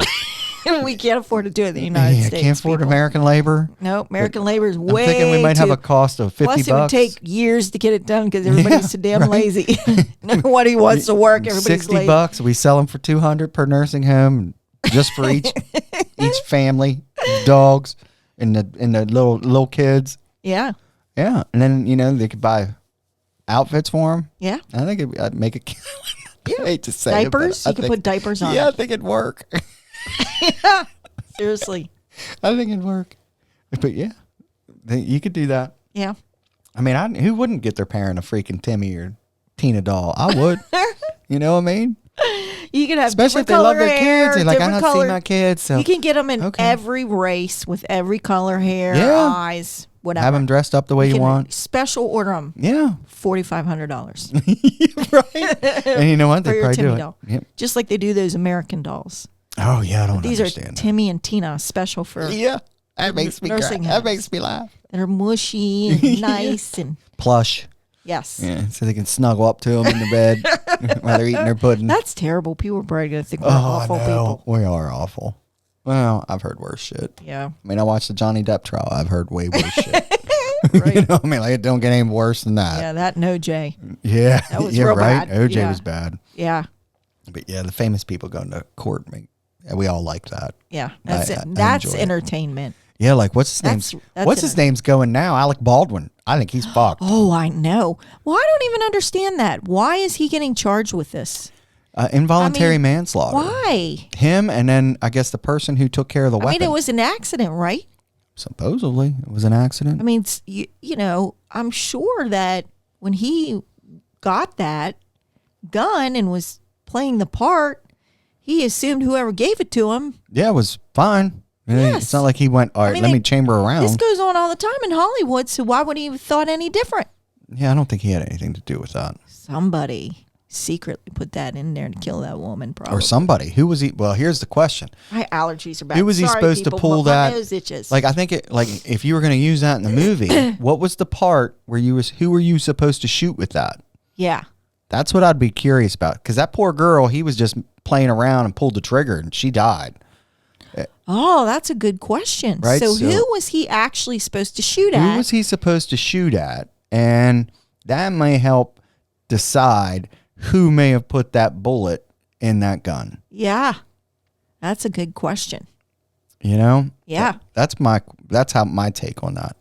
We can't afford to do it in the United States. Can't afford people. American labor. No, American labor is way I'm thinking we might have a cost of $50. Plus, it would take years to get it done because everybody's so damn lazy. Nobody wants to work. Everybody's lazy. $60. We sell them for $200 per nursing home, just for each family, dogs, and the little kids. Yeah. Yeah, and then they could buy outfits for them. Yeah. I think I'd make a killing. Yeah. I hate to say diapers. It, you could put diapers on. Yeah, it. I think it'd work. Yeah. Seriously. I think it'd work. But yeah, you could do that. Yeah. I mean, who wouldn't get their parent a freaking Timmy or Tina doll? I would. You know what I mean? You can have especially if they love their kids. They're like, I don't see my kids. So you can get them in every race with every color, hair, eyes, whatever. Have them dressed up the way you want. Special order them. Yeah. $4,500. Right. And you know what? They probably do it. Yep. Just like they do those American dolls. Oh yeah, I don't These understand. These are Timmy and Tina special for that makes me cry. That makes me laugh. They're mushy and nice and plush. Yes. Yeah, so they can snuggle up to them in the bed while they're eating their pudding. That's terrible. People are probably going to think we're awful people. We are awful. Well, I've heard worse shit. Yeah. I mean, I watched the Johnny Depp trial. I've heard way worse shit. Right. You know what I mean? Like, it don't get any worse than that. Yeah, that and OJ. Yeah. That was real right. bad. OJ was bad. Yeah. But yeah, the famous people going to court, we all like that. Yeah. That's it. That's entertainment. Yeah, like what's his name? What's his name's going now? Alec Baldwin. I think he's fucked. Oh, I know. Well, I don't even understand that. Why is he getting charged with this? Involuntary manslaughter. Why? Him and then I guess the person who took care of the weapon. I mean, it was an accident, right? Supposedly, it was an accident. I mean, you know, I'm sure that when he got that gun and was playing the part, he assumed whoever gave it to him. Yeah, it was fine. Yes. It's not like he went, all right, let me chamber around. This goes on all the time in Hollywood, so why would he have thought any different? Yeah, I don't think he had anything to do with that. Somebody secretly put that in there to kill that woman, probably. Or somebody. Who was he? Well, here's the question. My allergies are bad. Who was he supposed to pull that? My nose itches. Like, I think if you were going to use that in the movie, what was the part where who were you supposed to shoot with that? Yeah. That's what I'd be curious about. Because that poor girl, he was just playing around and pulled the trigger and she died. Oh, that's a good question. Right? So who was he actually supposed to shoot at? Who was he supposed to shoot at? And that may help decide who may have put that bullet in that gun. Yeah. That's a good question. You know? Yeah. That's how my take on that.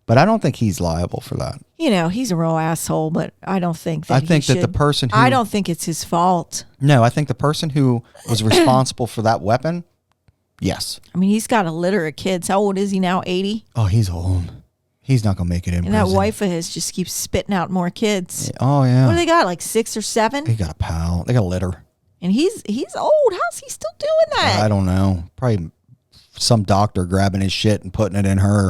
But I don't think he's liable for that. You know, he's a real asshole, but I don't think that the person who... I don't think it's his fault. No, I think the person who was responsible for that weapon, yes. I mean, he's got a litter of kids. How old is he now? 80? Oh, he's old. He's not going to make it in prison. And that wife of his just keeps spitting out more kids. Oh, yeah. What do they got, like 6 or 7? They got a pal. They got a litter. And he's old. How's he still doing that? I don't know. Probably some doctor grabbing his shit and putting it in her.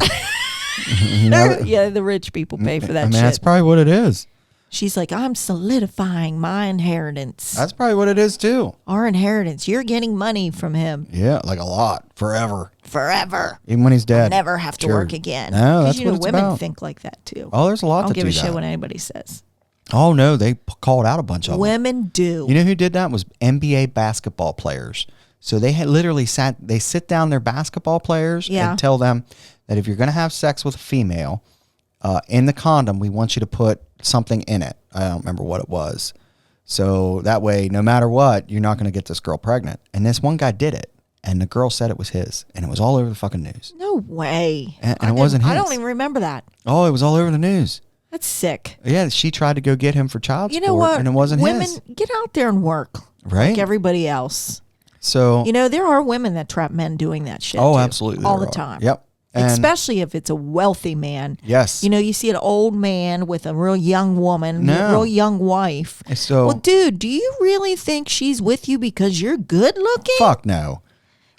You know? Yeah, the rich people pay for that shit. That's probably what it is. She's like, I'm solidifying my inheritance. That's probably what it is, too. Our inheritance. You're getting money from him. Yeah, like a lot. Forever. Even when he's dead. I'll never have to work again. No, that's what it's women about. think like that, too. Oh, there's a lot I don't to give do a shit that. what anybody says. Oh, no, they called out a bunch of them. Women do. You know who did that? Was NBA basketball players. So they had literally sit down their basketball players and tell them that if you're going to have sex with a female, in the condom, we want you to put something in it. I don't remember what it was. So that way, no matter what, you're not going to get this girl pregnant. And this one guy did it. and the girl said it was his, and it was all over the fucking news. No way. And it wasn't his. I don't even remember that. Oh, it was all over the news. That's sick. Yeah, she tried to go get him for child support, You know what? and it wasn't Women, his. get out there and work. Right? Like everybody else. So, There are women that trap men doing that shit. oh, too, absolutely. all there the are. time. Yep. And Especially if it's a wealthy man. yes. You see an old man with a real young woman, No. a real young wife. So, Well, dude, do you really think she's with you because you're good looking? fuck no.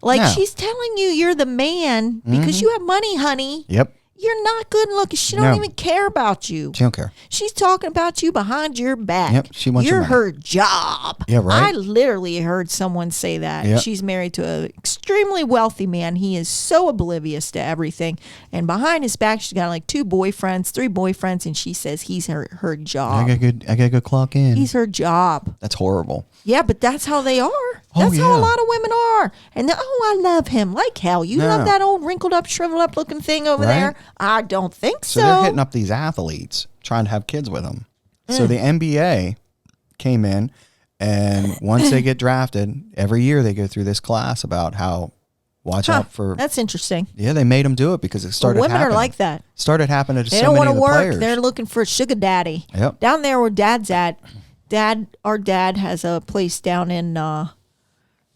Like No. she's telling you you're the man because you have money, honey. Yep. You're not good looking. She don't No. even care about you. She don't care. She's talking about you behind your back. Yep, she wants your You're money. her job. Yeah, right. I literally heard someone say that. Yep. She's married to an extremely wealthy man. He is so oblivious to everything. And behind his back, she's got like 2 boyfriends, 3 boyfriends, and she says he's her job. I gotta go clock in. He's her job. That's horrible. Yeah, but that's how they are. Oh, That's how a yeah. lot of women are. And I love him like hell. You No. love that old wrinkled up, shriveled up looking thing over Right? there? I don't think so. So they're hitting up these athletes, trying to have kids with them. Mm. So the NBA came in, and once they get drafted, every year they go through this class about how watch out for. That's interesting. Yeah, they made them do it because it started. Women happening. are like that. Started happening to They so don't many want of to the work. players. They're looking for a sugar daddy. Yep. Down there where Dad's at, our dad has a place down in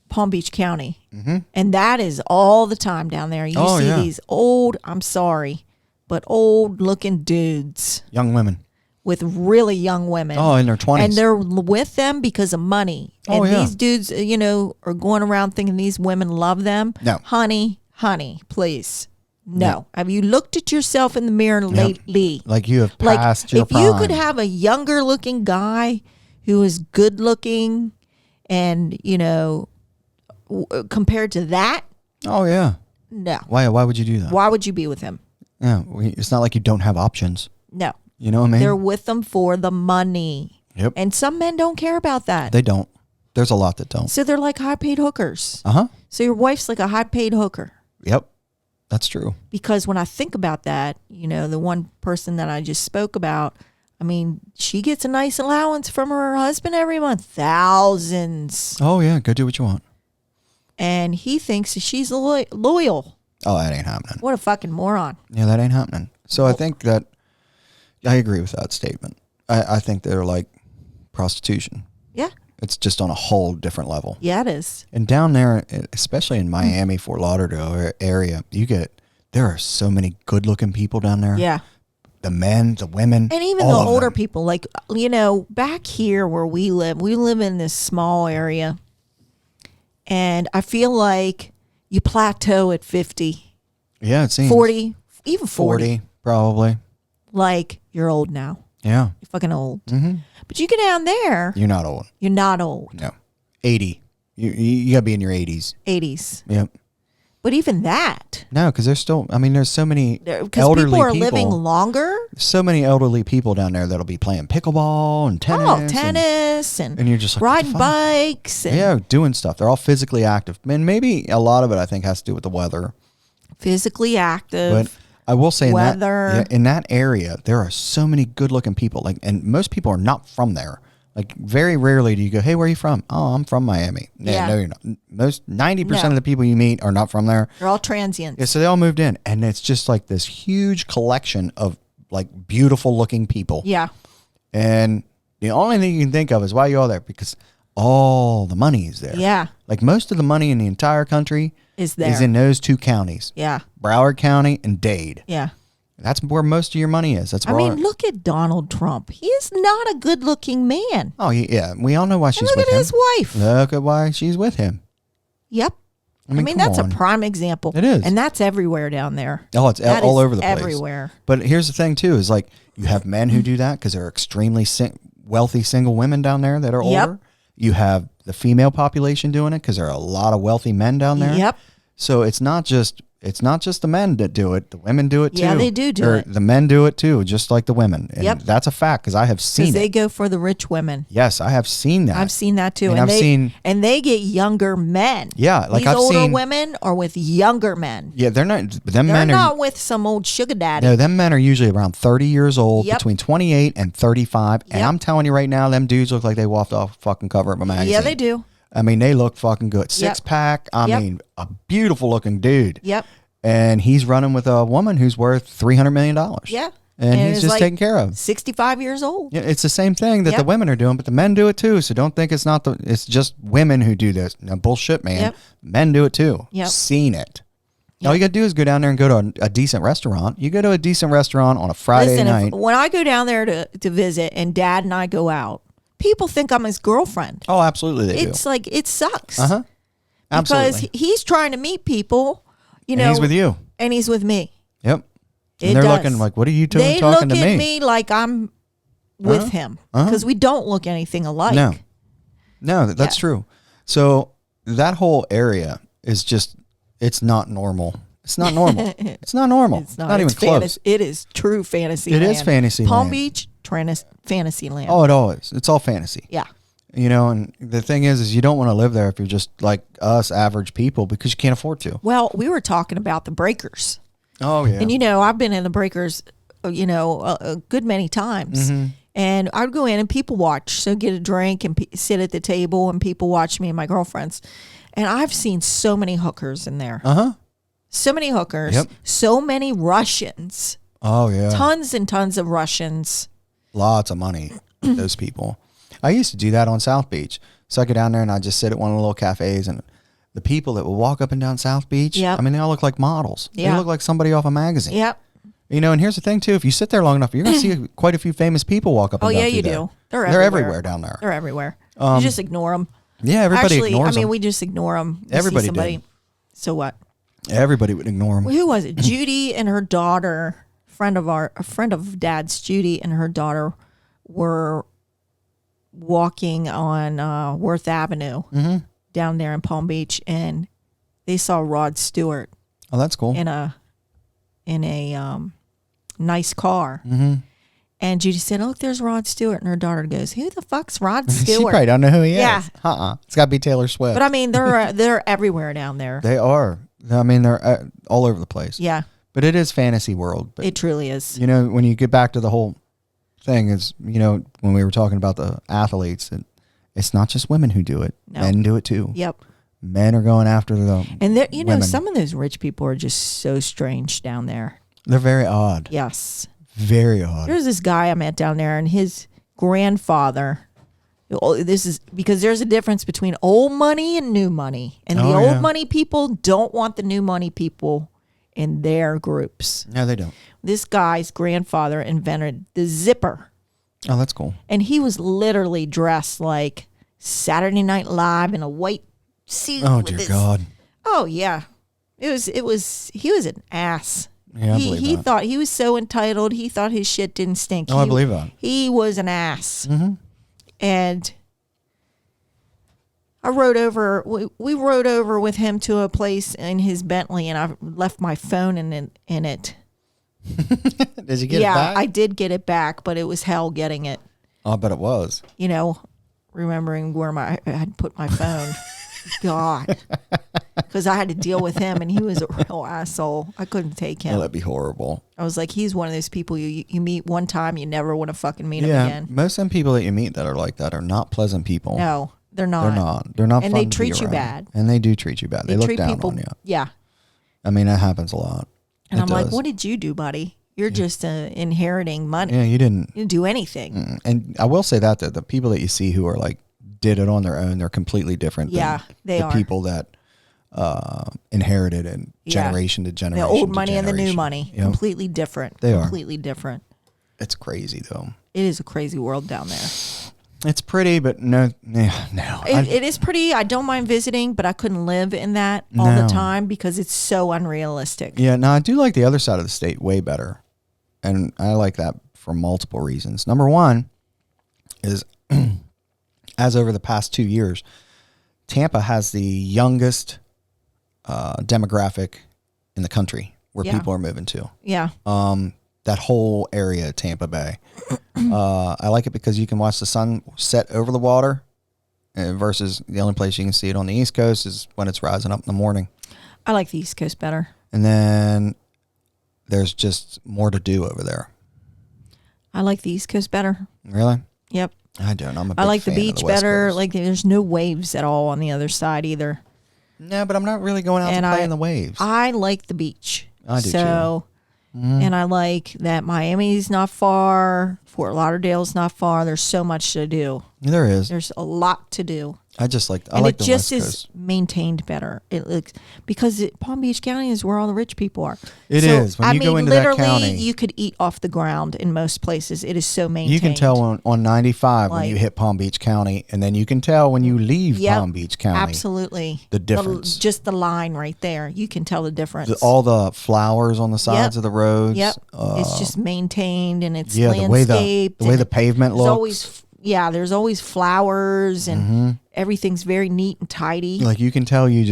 Palm Beach County. Mm-hmm. And that is all the time down there. You Oh, see yeah. these old, I'm sorry, but old looking dudes Young women. with really young women. Oh, in their 20s. And they're with them because of money. Oh, And yeah. these dudes, are going around thinking these women love them. No. Honey, please. No. Have you looked at yourself in the mirror lately? Like you have Like, passed your if you prime. could have a younger looking guy who is good looking and, compared to that, Oh yeah. no. Why would you do that? Why would you be with him? Yeah, it's not like you don't have options. No. You know what I mean? They're with them for the money. Yep. And some men don't care about that. They don't. There's a lot that don't. So they're like high paid hookers. Uh-huh. So your wife's like a high paid hooker. Yep. That's true. Because when I think about that, the one person that I just spoke about, I mean, she gets a nice allowance from her husband every month, thousands. Oh yeah, go do what you want. And he thinks that she's loyal. Oh, that ain't happening. What a fucking moron. Yeah, that ain't happening. So I think that I agree with that statement. I think they're like prostitution. Yeah. It's just on a whole different level. Yeah, it is. And down there, especially in Miami, Fort Lauderdale area, there are so many good-looking people down there. Yeah. The men, the women, And even all the of older them. people, like, back here where we live in this small area. And I feel like you plateau at 50, Yeah, it seems 40, even 40. 40 probably. Like, you're old now. Yeah. You're fucking old. Mm-hmm. But you get down there, You're not old. you're not old. No. 80. You got to be in your 80s. 80s. Yep. But even that, No, because there's so many because elderly people are living longer. So many elderly people down there that'll be playing pickleball and tennis. Oh, tennis and and you're just like, what the riding fuck? bikes. And Yeah, doing stuff. They're all physically active. And maybe a lot of it, I think, has to do with the weather. physically active. But I will say Weather. in that area, there are so many good-looking people. And most people are not from there. Like, very rarely do you go, hey, where are you from? Oh, I'm from Miami. Yeah. No, you're not. Most 90% No. of the people you meet are not from there. They're all transients. Yeah, so they all moved in. And it's just like this huge collection of, like, beautiful-looking people. Yeah. And the only thing you can think of is why you all there, because all the money is there. Yeah. Like, most of the money in the entire country Is there. is in those 2 counties, Yeah. Broward County and Dade. Yeah. That's where most of your money is. That's I where mean, look at Donald Trump. He is not a good looking man. Oh, yeah. We all know why she's And look with at him. his wife. Look at why she's with him. Yep. I mean, come that's on. a prime example. It is. And that's everywhere down there. Oh, it's That is over the place. everywhere. But here's the thing, too, is like you have men who do that because they're extremely wealthy single women down there that are Yep. older. You have the female population doing it because there are a lot of wealthy men down there. Yep. So it's not just the men that do it. The women do it too. Yeah, they do Or it. The men do it too, just like the women. And Yep. that's a fact because I have seen Because it. they go for the rich women. Yes, I have seen that. I've seen that too. And I've seen- and they get younger men. Yeah, like These I've older seen- women are with younger men. Yeah, they're not. Them They're men are not with some old sugar daddy. no. Them men are usually around 30 years old, Yep. between 28 and 35. And Yep. I'm telling you right now, them dudes look like they walked off fucking cover of a magazine. Yeah, they do. I mean, they look fucking good. Six pack. I mean, a beautiful looking dude. Yep. And he's running with a woman who's worth $300 million. Yeah. And he's just taken care of. 65 years old. Yeah, it's the same thing that the women are doing, but the men do it too. So don't think it's just women who do this. No, bullshit, man. Yep. Men do it too. Yep. Seen it. All you got to do is go down there and go to a decent restaurant. You go to a decent restaurant on a Friday night. When I go down there to visit and Dad and I go out, people think I'm his girlfriend. Oh, absolutely they do. It's like, it sucks. Uh-huh. Absolutely. Because he's trying to meet people, and he's with you. And he's with me. Yep. And they're looking like, what are you doing talking to me? They look at me like I'm with him because we don't look anything alike. No, that's true. So that whole area is just, it's not normal. It's not normal. It's not normal. It's not even close. It is true fantasy land. land. It is fantasy land. Palm Beach, fantasy land. Oh, it always. It's all fantasy. Yeah. You know, and the thing is you don't want to live there if you're just like us average people because you can't afford to. Well, we were talking about the breakers. Oh, yeah. And, I've been in the breakers, a good many times. Mm-hmm. And I'd go in and people watch. So get a drink and sit at the table and people watch me and my girlfriends. And I've seen so many hookers in there. Uh-huh. So many hookers. Yep. So many Russians. Oh, yeah. Tons and tons of Russians. Lots of money, those people. I used to do that on South Beach. So I go down there and I just sit at one of the little cafes and the people that will walk up and down South Beach, I mean, they all look like models. They look like somebody off a magazine. Yep. And here's the thing, too. If you sit there long enough, you're going to see quite a few famous people walk up and down. Oh, yeah, you do. They're everywhere down there. They're everywhere. You just ignore them. Yeah, everybody ignores them. We just ignore them. Everybody did. So what? Everybody would ignore them. Who was it? Judy and her daughter, a friend of Dad's, Judy and her daughter were walking on Worth Avenue down there in Palm Beach, and they saw Rod Stewart. Oh, that's cool. In a nice car. Mm-hmm. And Judy said, "Oh, there's Rod Stewart." And her daughter goes, "Who the fuck's Rod Stewart?" She probably don't know who he is. Yeah. It's got to be Taylor Swift. But I mean, they're everywhere down there. They are. I mean, they're all over the place. Yeah. But it is fantasy world. But, it truly is. When you get back to the whole thing is, when we were talking about the athletes, it's not just women who do it. No. Men do it too. Yep. Men are going after the And women. Some of those rich people are just so strange down there. They're very odd. Yes. Very odd. There's this guy I met down there, and his grandfather. This is because there's a difference between old money and new money, and the old money people don't want the new money people in their groups. No, they don't. This guy's grandfather invented the zipper. Oh, that's cool. And he was literally dressed like Saturday Night Live in a white suit. Oh, dear God. Oh, yeah. He was an ass. Yeah, I believe he that. thought he was so entitled. He thought his shit didn't stink. I believe that. He was an ass. Mm-hmm. And I rode over. We rode over with him to a place in his Bentley, and I left my phone in it. Did you get it back? Yeah, I did get it back, but it was hell getting it. Oh, I bet it was. Remembering where I had put my phone. God. Because I had to deal with him, and he was a real asshole. I couldn't take him. Oh, that'd be horrible. I was like, he's one of those people you meet one time, you never want to fucking meet him again. Most of them people that you meet that are like that are not pleasant people. No, they're not. They're not and fun they to treat be you around. bad. And they do treat you bad. They look treat down people, on you. Yeah. I mean, that happens a lot. And I'm like, what did you do, buddy? You're just inheriting money. Yeah, you didn't. You didn't do anything. And I will say that the people that you see who are like did it on their own, they're completely different than they the are. people that inherited and generation to generation. The old money and the new money. Yep. Completely different. They completely different. It's crazy though. It is a crazy world down there. It's pretty, but no. It is pretty. I don't mind visiting, but I couldn't live in that all the time because it's so unrealistic. Yeah, no, I do like the other side of the state way better. And I like that for multiple reasons. Number one is, as over the past 2 years, Tampa has the youngest demographic in the country where people are moving to. Yeah. That whole area, Tampa Bay. I like it because you can watch the sun set over the water versus the only place you can see it on the East Coast is when it's rising up in the morning. I like the East Coast better. And then there's just more to do over there. I like the East Coast better. Really? Yep. I don't. I'm a big I like the fan of beach West better. Coast. Like there's no waves at all on the other side either. No, but I'm not really going out And to play in the waves. I like the beach. I do so, too. Mm-hmm. And I like that Miami's not far. Fort Lauderdale's not far. There's so much to do. There is. There's a lot to do. I just like. I And like it the just West is Coast. maintained better. It looks because Palm Beach County is where all the rich people are. It is. When you go into that literally, county, you could eat off the ground in most places. It is so maintained. you can tell on 95 when you Like- hit Palm Beach County, and then you can tell when you leave Yep, Palm Beach County. Absolutely. The difference. Just the line right there. You can tell the difference. All the flowers on the sides of the roads. Yep. It's just maintained and it's Yeah, landscaped. the way and the pavement there's looks. there's always flowers and everything's very neat and tidy. Like you can tell you're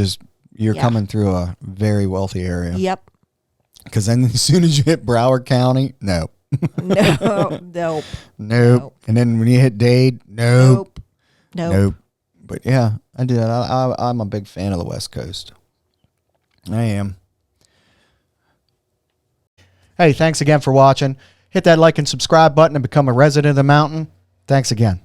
Yeah. coming through a very wealthy area. Yep. Because then as soon as you hit Broward County, no. Nope. Nope. And then when you hit Dade, nope. Nope. But yeah, I do. I'm a big fan of the West Coast. I am. Hey, thanks again for watching. Hit that like and subscribe button and become a resident of the mountain. Thanks again.